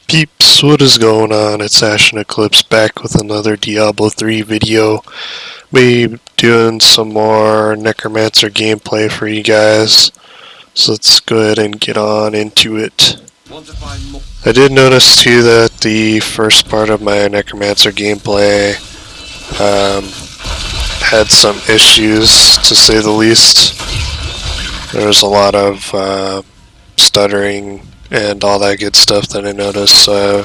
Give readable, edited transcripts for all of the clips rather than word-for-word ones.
Peeps, what is going on? It's Ash and Eclipse back with another Diablo 3 video. Be doing some more Necromancer gameplay for you guys. So let's go ahead and get on into it. I did notice too that the first part of my Necromancer gameplay had some issues, to say the least. There was a lot of stuttering and all that good stuff that I noticed. So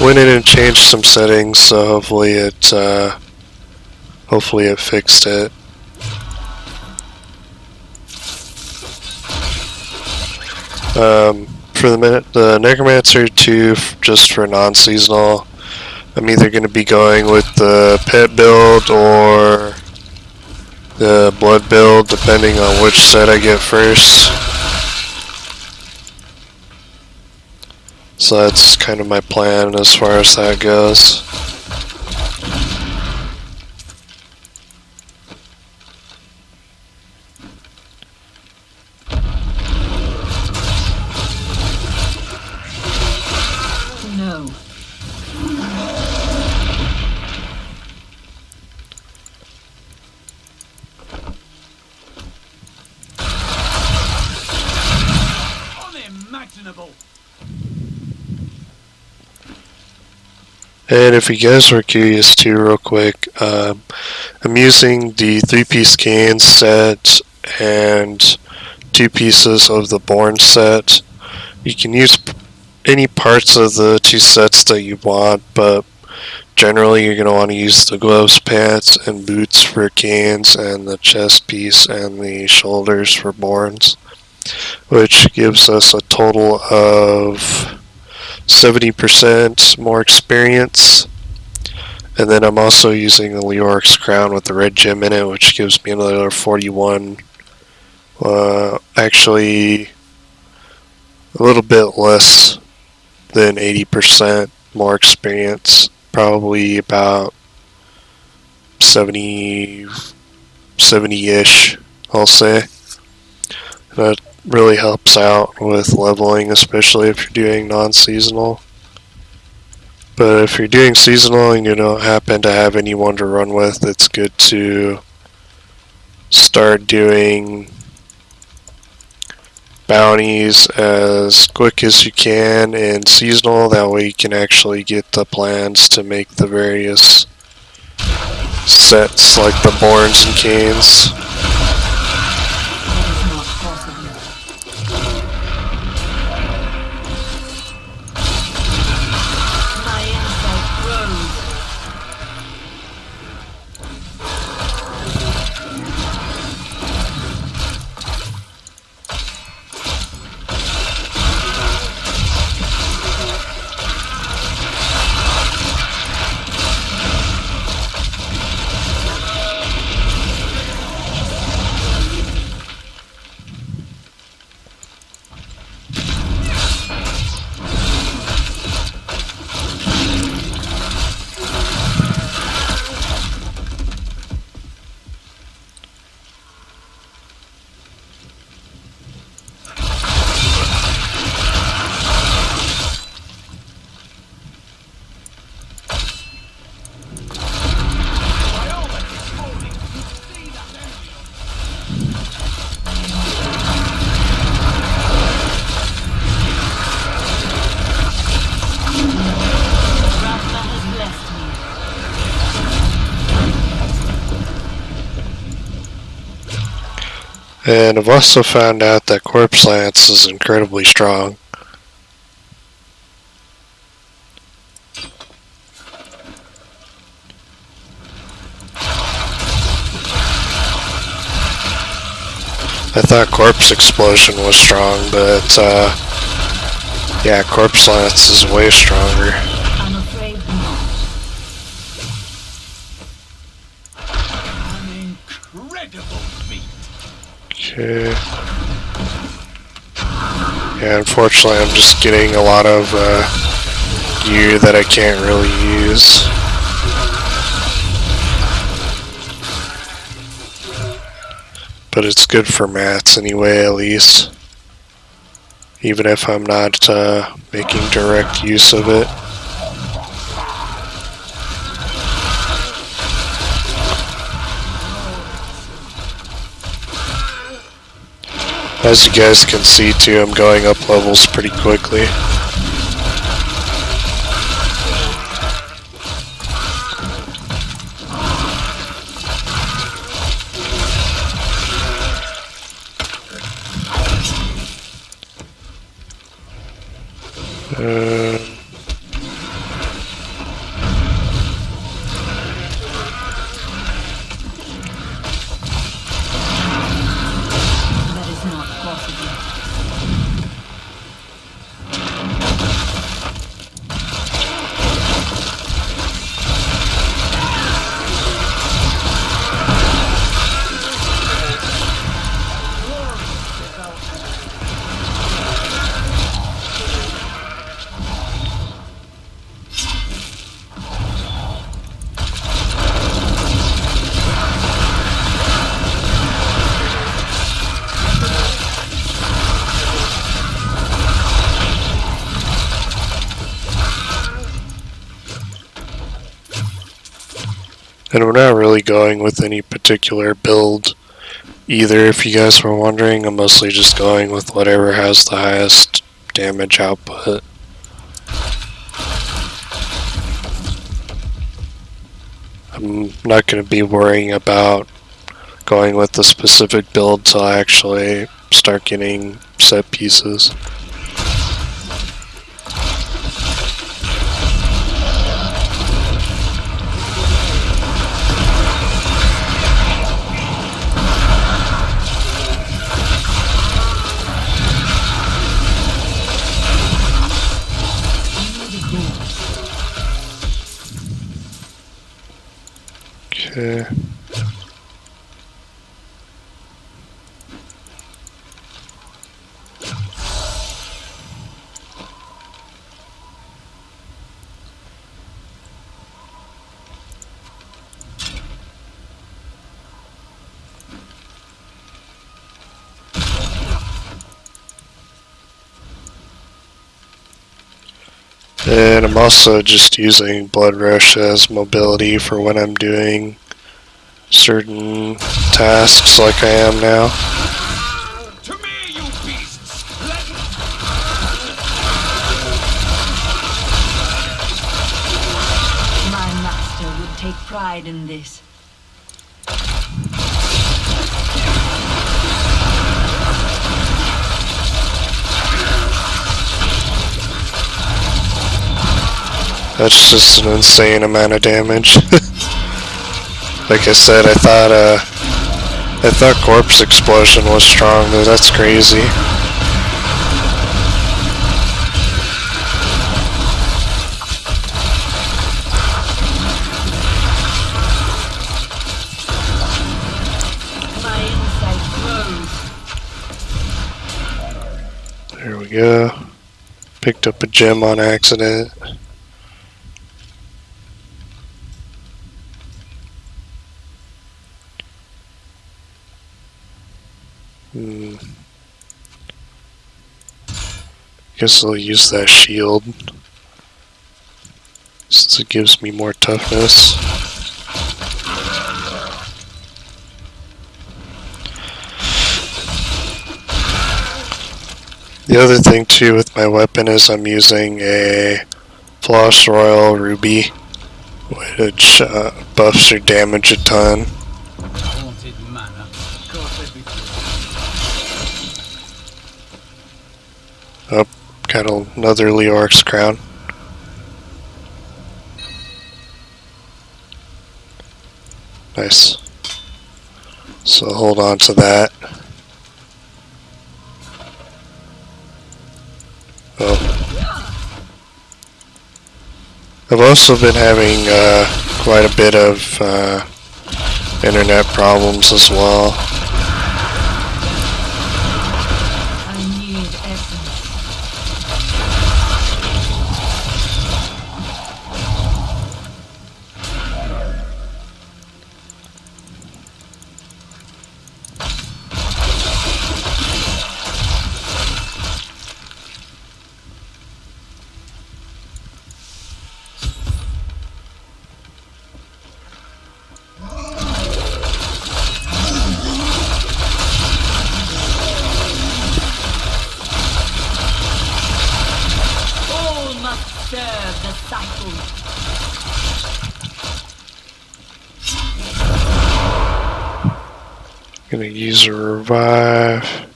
went in and changed some settings, so hopefully it fixed it. For the Necromancer 2, just for non-seasonal, I'm either going to be going with the pet build or the blood build, depending on which set I get first. So that's kind of my plan as far as that goes. No. Unimaginable. And if you guys were curious too, real quick, I'm using the 3-piece cane set and 2 pieces of the Born set. You can use any parts of the 2 sets that you want, but generally you're going to want to use the gloves, pants, and boots for canes, and the chest piece and the shoulders for Borns, which gives us a total of 70% more experience. And then I'm also using the Leoric's crown with the red gem in it, which gives me another 41, actually a little bit less than 80% more experience, probably about 70-ish, I'll say. That really helps out with leveling, especially if you're doing non-seasonal. But if you're doing seasonal and you don't happen to have anyone to run with, it's good to start doing bounties as quick as you can in seasonal. That way you can actually get the plans to make the various sets like the Borns and Canes. And I've also found out that Corpse Lance is incredibly strong. I thought Corpse Explosion was strong, but yeah, Corpse Lance is way stronger. I'm afraid not. An incredible feat. Okay. Yeah, unfortunately I'm just getting a lot of gear that I can't really use. But it's good for mats anyway, at least. even if I'm not making direct use of it. As you guys can see too, I'm going up levels pretty quickly. That is not possible. And we're not really going with any particular build either, if you guys were wondering. I'm mostly just going with whatever has the highest damage output. I'm not going to be worrying about going with the specific build till I actually start getting set pieces. Okay. And I'm also just using Blood Rush as mobility for when I'm doing certain tasks like I am now. To me, you beasts! My master would take pride in this. That's just an insane amount of damage. Like I said, I thought Corpse Explosion was strong, but that's crazy. My insight grows. There we go. Picked up a gem on accident. Guess I'll use that shield since it gives me more toughness. The other thing too with my weapon is I'm using a Floss Royal Ruby, which buffs your damage a ton. Haunted manor. Oh, got another Leoric's crown. Nice. So hold on to that. Oh. I've also been having quite a bit of internet problems as well. I need essence. Serve the cycle. Gonna use a revive.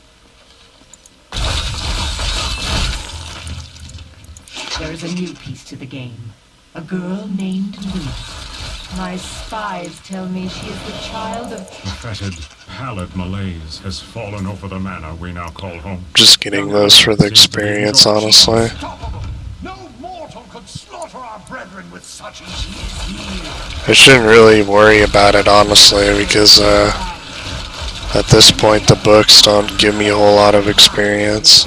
There is a new piece to the game. A girl named Luce. My spies tell me she is the child of... The fetid, pallid malaise has fallen over the manor we now call home. Just getting those for the experience, honestly. No mortal could slaughter our brethren with such ease. I shouldn't really worry about it, honestly, because at this point the books don't give me a whole lot of experience.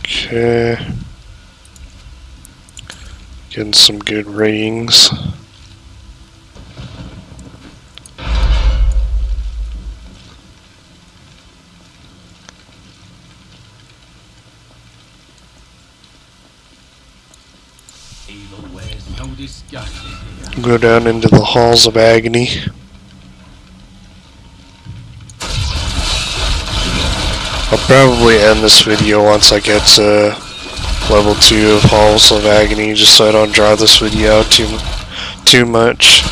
Okay. Getting some good ratings. Go down into the halls of agony. I'll probably end this video once I get to level 2 of Halls of Agony, just so I don't draw this video out too much.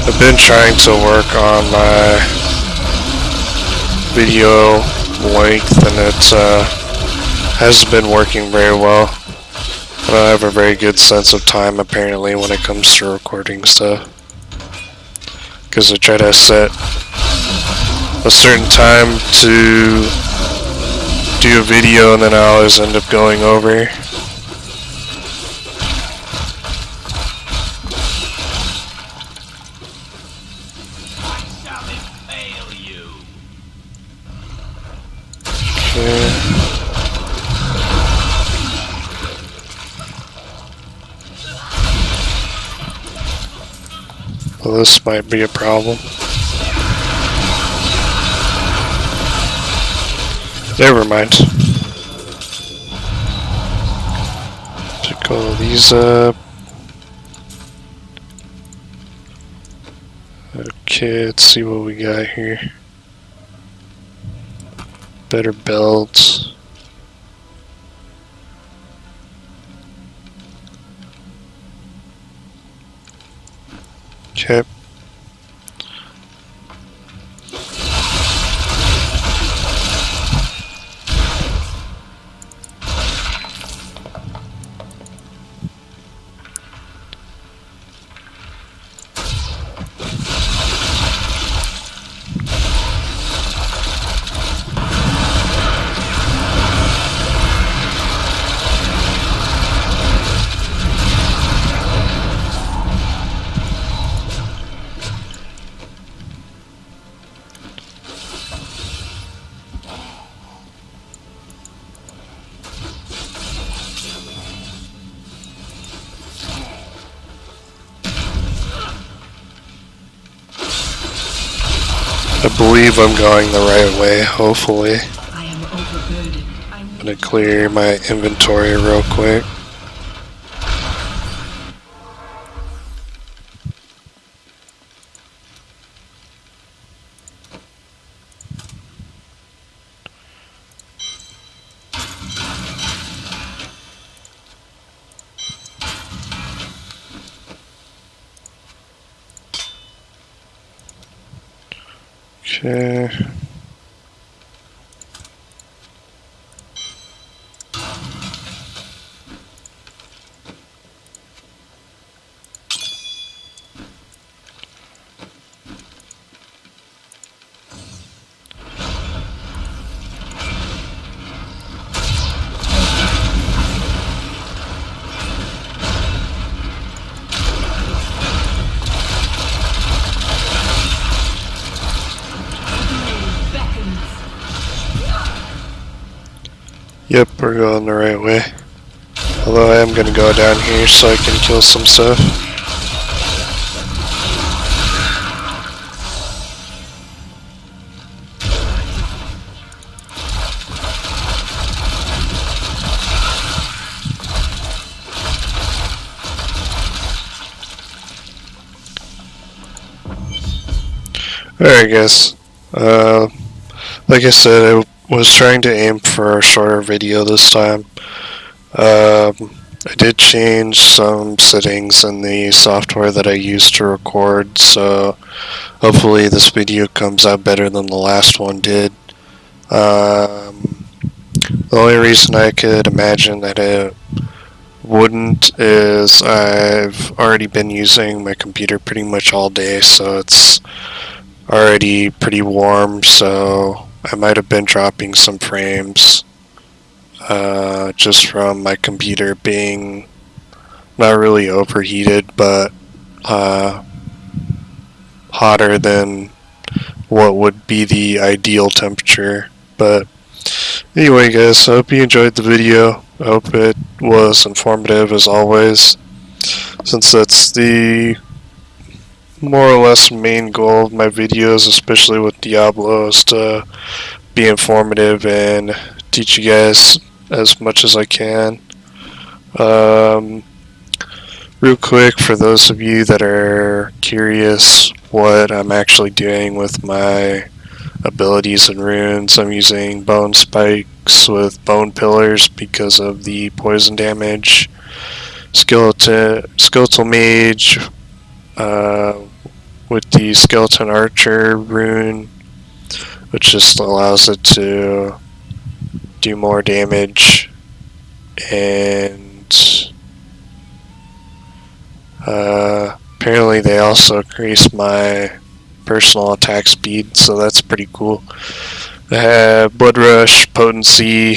I've been trying to work on my video length, and it hasn't been working very well. I don't have a very good sense of time, apparently, when it comes to recording stuff. Because I try to set a certain time to do a video, and then I always end up going over. Okay. Well, this might be a problem. Never mind. Pick all these up. Okay, let's see what we got here. Better belts. Okay. I believe I'm going the right way, hopefully. I am overburdened. I'm gonna clear my inventory real quick. Okay. Yep, we're going the right way. Although I am gonna go down here so I can kill some stuff. Alright, guys. Uh, like I said, I was trying to aim for a shorter video this time. I did change some settings in the software that I use to record, so hopefully this video comes out better than the last one did. The only reason I could imagine that it wouldn't is I've already been using my computer pretty much all day, so it's already pretty warm, so I might have been dropping some frames just from my computer being not really overheated, but hotter than what would be the ideal temperature. But anyway, guys, I hope you enjoyed the video. I hope it was informative as always, since that's the more or less main goal of my videos, especially with Diablo, is to be informative and teach you guys as much as I can. Real quick, for those of you that are curious what I'm actually doing with my abilities and runes, I'm using bone spikes with bone pillars because of the poison damage. Skeletal mage with the skeleton archer rune, which just allows it to do more damage, and apparently they also increase my personal attack speed, so that's pretty cool. I have Blood Rush, Potency.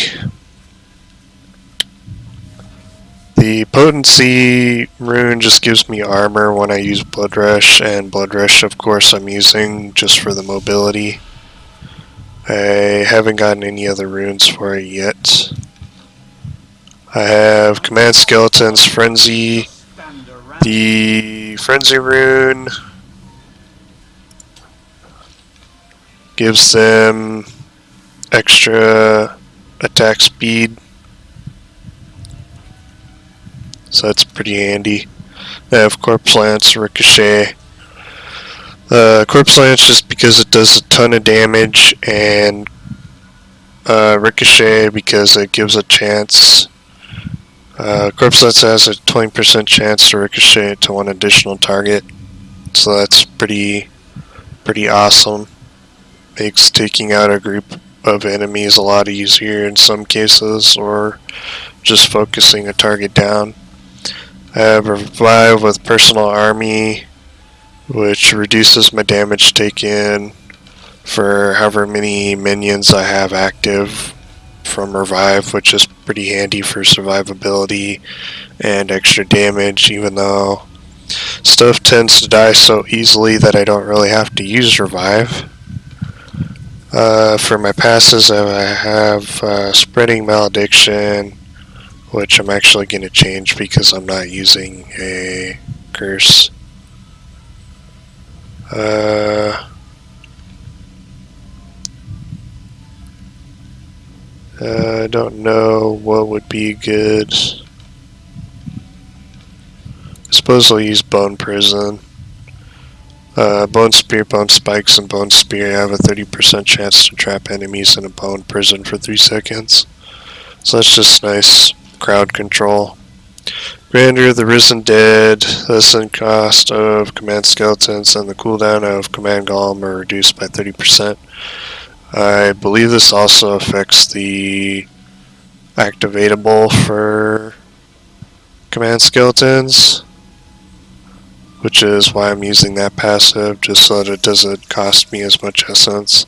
The Potency rune just gives me armor when I use Blood Rush, and Blood Rush, of course, I'm using just for the mobility. I haven't gotten any other runes for it yet. I have Command Skeleton's Frenzy. The Frenzy rune gives them extra attack speed, so that's pretty handy. I have Corpse Lance, Ricochet. Corpse Lance just because it does a ton of damage, and Ricochet because it gives a chance. Corpse Lance has a 20% chance to ricochet to one additional target, so that's pretty awesome. Makes taking out a group of enemies a lot easier in some cases, or just focusing a target down. I have Revive with Personal Army, which reduces my damage taken for however many minions I have active from Revive, which is pretty handy for survivability and extra damage, even though stuff tends to die so easily that I don't really have to use Revive. For my passes, I have Spreading Malediction, which I'm actually going to change because I'm not using a curse. I don't know what would be good. I suppose I'll use Bone Prison. Bone Spear, Bone Spikes, and Bone Spear have a 30% chance to trap enemies in a Bone Prison for 3 seconds. So that's just nice crowd control. Grandeur of the Risen Dead, the ascent cost of Command Skeletons and the cooldown of Command Golem are reduced by 30%. I believe this also affects the activatable for Command Skeletons, which is why I'm using that passive, just so that it doesn't cost me as much essence,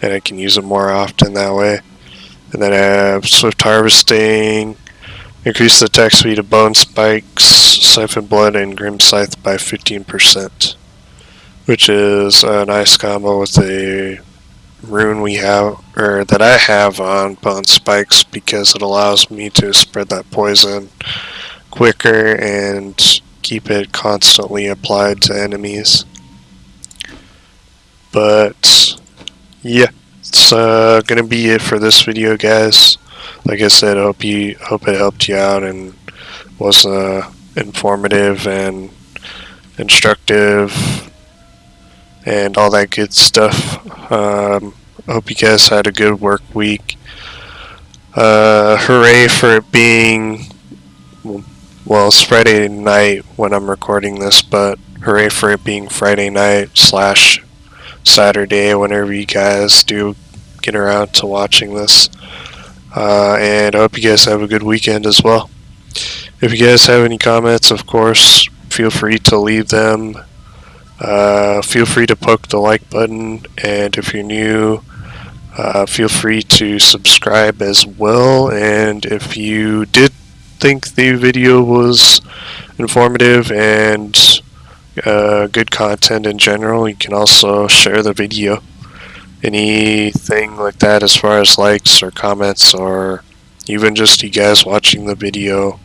and I can use it more often that way. And then I have Swift Harvesting, increase the attack speed of Bone Spikes, Siphon Blood, and Grim Scythe by 15%, which is a nice combo with the rune we have, or that I have on Bone Spikes, because it allows me to spread that poison quicker and keep it constantly applied to enemies. But yeah, it's gonna be it for this video, guys. Like I said, I hope it helped you out and was informative and instructive. and all that good stuff. Hope you guys had a good work week. Hooray for it being, well, it's Friday night when I'm recording this, but hooray for it being Friday night / Saturday whenever you guys do get around to watching this. And I hope you guys have a good weekend as well. If you guys have any comments, of course, feel free to leave them. Feel free to poke the like button, and if you're new, feel free to subscribe as well. And if you did think the video was informative and good content in general, you can also share the video. Anything like that as far as likes or comments, or even just you guys watching the video,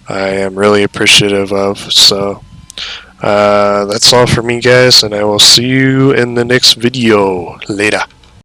I am really appreciative of. So that's all for me, guys, and I will see you in the next video. Later.